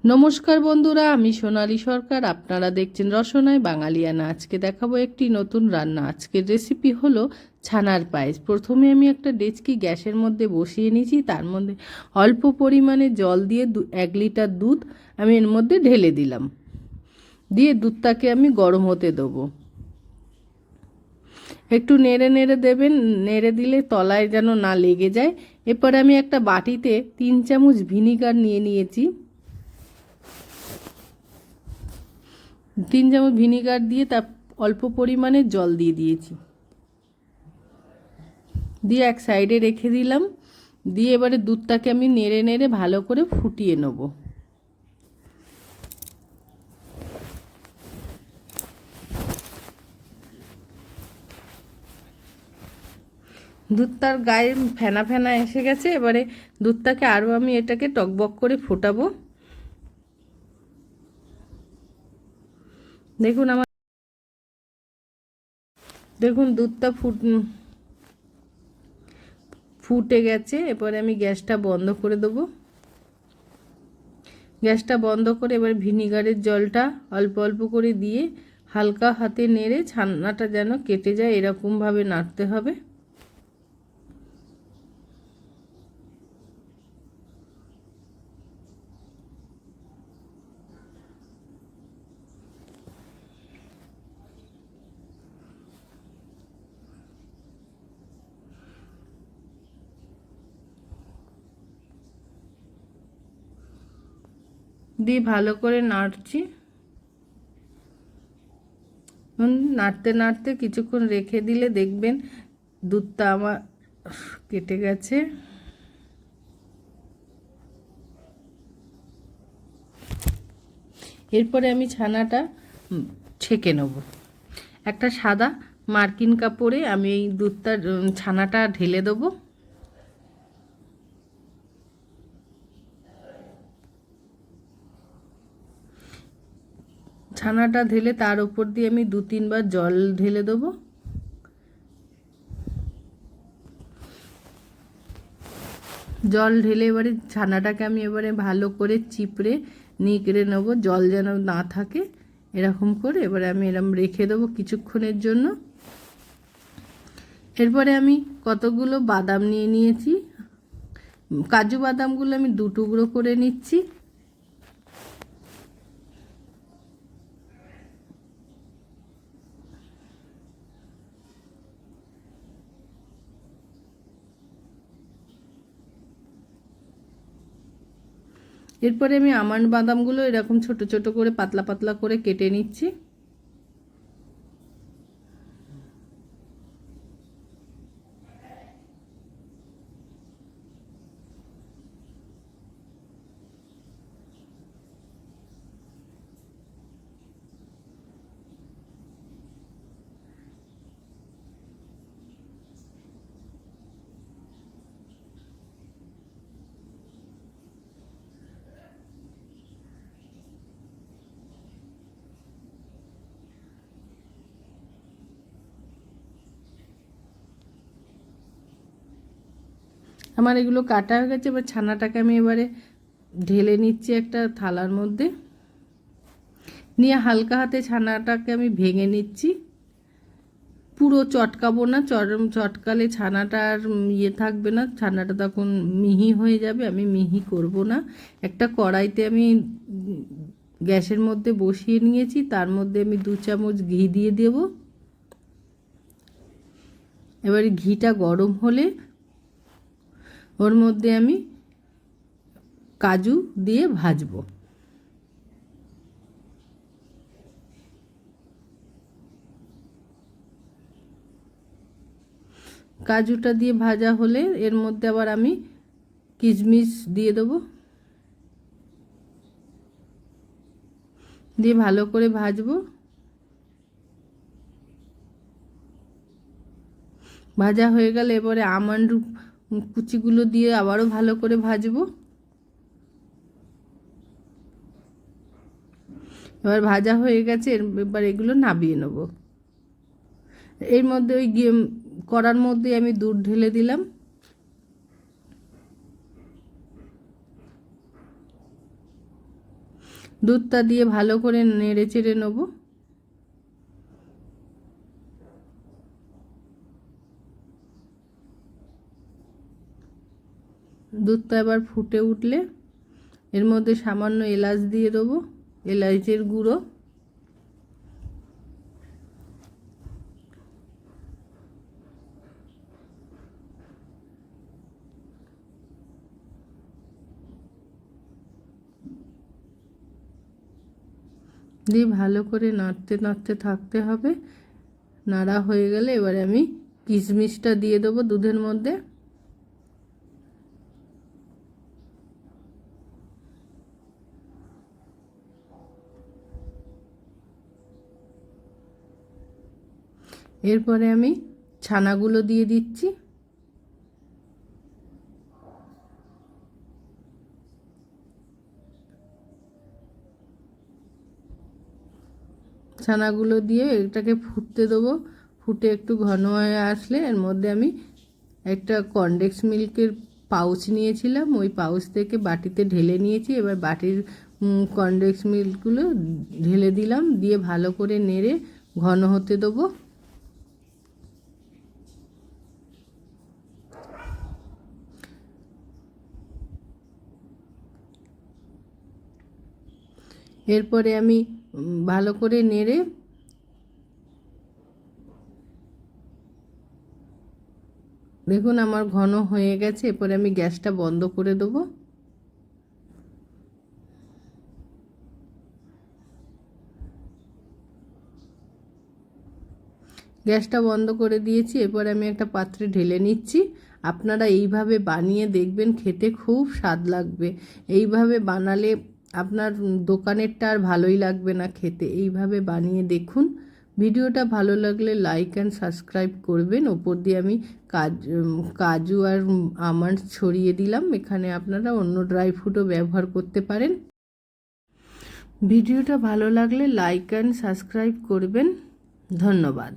নমস্কার বন্ধুরা, আমি সোনালী সরকার। আপনারা দেখছেন রসনায় বাঙালিয়ানা। আজকে দেখাবো একটি নতুন রান্না। আজকের রেসিপি হলো ছানার পায়েস। প্রথমে আমি একটা ডেচকি গ্যাসের মধ্যে বসিয়ে নিয়েছি। তার মধ্যে অল্প পরিমাণে জল দিয়ে 1 লিটার দুধ আমি এর মধ্যে ঢেলে দিলাম। দিয়ে দুধটাকে আমি গরম হতে দেবো। একটু নেড়ে নেড়ে দেবেন, নেড়ে দিলে তলায় যেন না লেগে যায়। এরপরে আমি একটা বাটিতে 3 চামচ ভিনিগার নিয়ে নিয়েছি। 3 চামচ ভিনিগার দিয়ে তার অল্প পরিমাণে জল দিয়ে দিয়েছি, দিয়ে এক সাইডে রেখে দিলাম। দিয়ে এবারে দুধটাকে আমি নেড়ে নেড়ে ভালো করে ফুটিয়ে নেব। দুধটার গায়ে ফেনা ফেনা এসে গেছে। এবারে দুধটাকে আরও আমি এটাকে টকবক করে ফোটাবো। দেখুন দুধটা ফুটে গেছে। এবারে আমি গ্যাসটা বন্ধ করে দেবো। গ্যাসটা বন্ধ করে এবার ভিনিগারের জলটা অল্প অল্প করে দিয়ে হালকা হাতে নেড়ে ছানাটা যেন কেটে যায় এরকমভাবে নাড়তে হবে। দিয়ে ভালো করে নাড়ছি। নাড়তে নাড়তে কিছুক্ষণ রেখে দিলে দেখবেন দুধটা আমার কেটে গেছে। এরপরে আমি ছানাটা ছেঁকে নেব। একটা সাদা মার্কিন কাপড়ে আমি এই দুধটা ছানাটা ঢেলে দেবো। ছানাটা ঢেলে তার উপর দিয়ে আমি 2-3 বার জল ঢেলে দেবো। জল ঢেলে এবারে ছানাটাকে আমি এবারে ভালো করে চিপড়ে নিগড়ে নেব, জল যেন না থাকে এরকম করে। এবারে আমি এরকম রেখে দেবো কিছুক্ষণের জন্য। এরপরে আমি কতগুলো বাদাম নিয়ে নিয়েছি। কাজু বাদামগুলো আমি 2 টুকরো করে নিচ্ছি। এরপরে আমি আমন্ড বাদামগুলো এরকম ছোট ছোট করে পাতলা পাতলা করে কেটে নিচ্ছি। আমার এগুলো কাটা হয়ে গেছে। এবার ছানাটাকে আমি এবারে ঢেলে নিচ্ছি একটা থালার মধ্যে। নিয়ে হালকা হাতে ছানাটাকে আমি ভেঙে নিচ্ছি। পুরো চটকাবো না, চটকালে ছানাটা আর থাকবে না, ছানাটা তখন মিহি হয়ে যাবে। আমি মিহি করব না। একটা কড়াইতে আমি গ্যাসের মধ্যে বসিয়ে নিয়েছি, তার মধ্যে আমি 2 চামচ ঘি দিয়ে দেব। এবারে ঘিটা গরম হলে ওর মধ্যে আমি কাজু দিয়ে ভাজবো। কাজুটা দিয়ে ভাজা হলে এর মধ্যে আবার আমি কিশমিশ দিয়ে দেবো, দিয়ে ভালো করে ভাজবো। ভাজা হয়ে গেলে এবারে আমন্ড কুচিগুলো দিয়ে আবারও ভালো করে ভাজবো। এবার ভাজা হয়ে গেছে, এবার এগুলো নামিয়ে নেব। এর মধ্যে ওই কড়ার মধ্যে আমি দুধ ঢেলে দিলাম। দুধটা দিয়ে ভালো করে নেড়ে চেড়ে নেব। দুধটা এবার ফুটে উঠলে এর মধ্যে সামান্য এলাচ দিয়ে দেবো, এলাচের গুঁড়ো। দিয়ে ভালো করে নাড়তে নাড়তে থাকতে হবে। নাড়া হয়ে গেলে এবারে আমি কিশমিশটা দিয়ে দেবো দুধের মধ্যে। এরপরে আমি ছানাগুলো দিয়ে দিচ্ছি। ছানাগুলো দিয়ে এটাকে ফুটতে দেবো। ফুটে একটু ঘন হয়ে আসলে এর মধ্যে আমি একটা কনডেন্স মিল্কের পাউচ নিয়েছিলাম, ওই পাউচ থেকে বাটিতে ঢেলে নিয়েছি। এবার বাটির কনডেন্স মিল্কগুলো ঢেলে দিলাম, দিয়ে ভালো করে নেড়ে ঘন হতে দেবো। এরপরে আমি ভালো করে নেড়ে দেখুন আমার ঘন হয়ে গেছে। এরপরে আমি গ্যাসটা বন্ধ করে দেবো। গ্যাসটা বন্ধ করে দিয়েছি। এরপর আমি একটা পাত্রে ঢেলে নিচ্ছি। আপনারা এইভাবে বানিয়ে দেখবেন, খেতে খুব স্বাদ লাগবে। এইভাবে বানালে আপনার দোকানেরটা আর ভালোই লাগবে না খেতে। এইভাবে বানিয়ে দেখুন। ভিডিওটা ভালো লাগলে লাইক অ্যান্ড সাবস্ক্রাইব করবেন। ওপর দিয়ে আমি কাজু আর আমন্ড ছড়িয়ে দিলাম। এখানে আপনারা অন্য ড্রাই ফ্রুটও ব্যবহার করতে পারেন। ভিডিওটা ভালো লাগলে লাইক অ্যান্ড সাবস্ক্রাইব করবেন। ধন্যবাদ।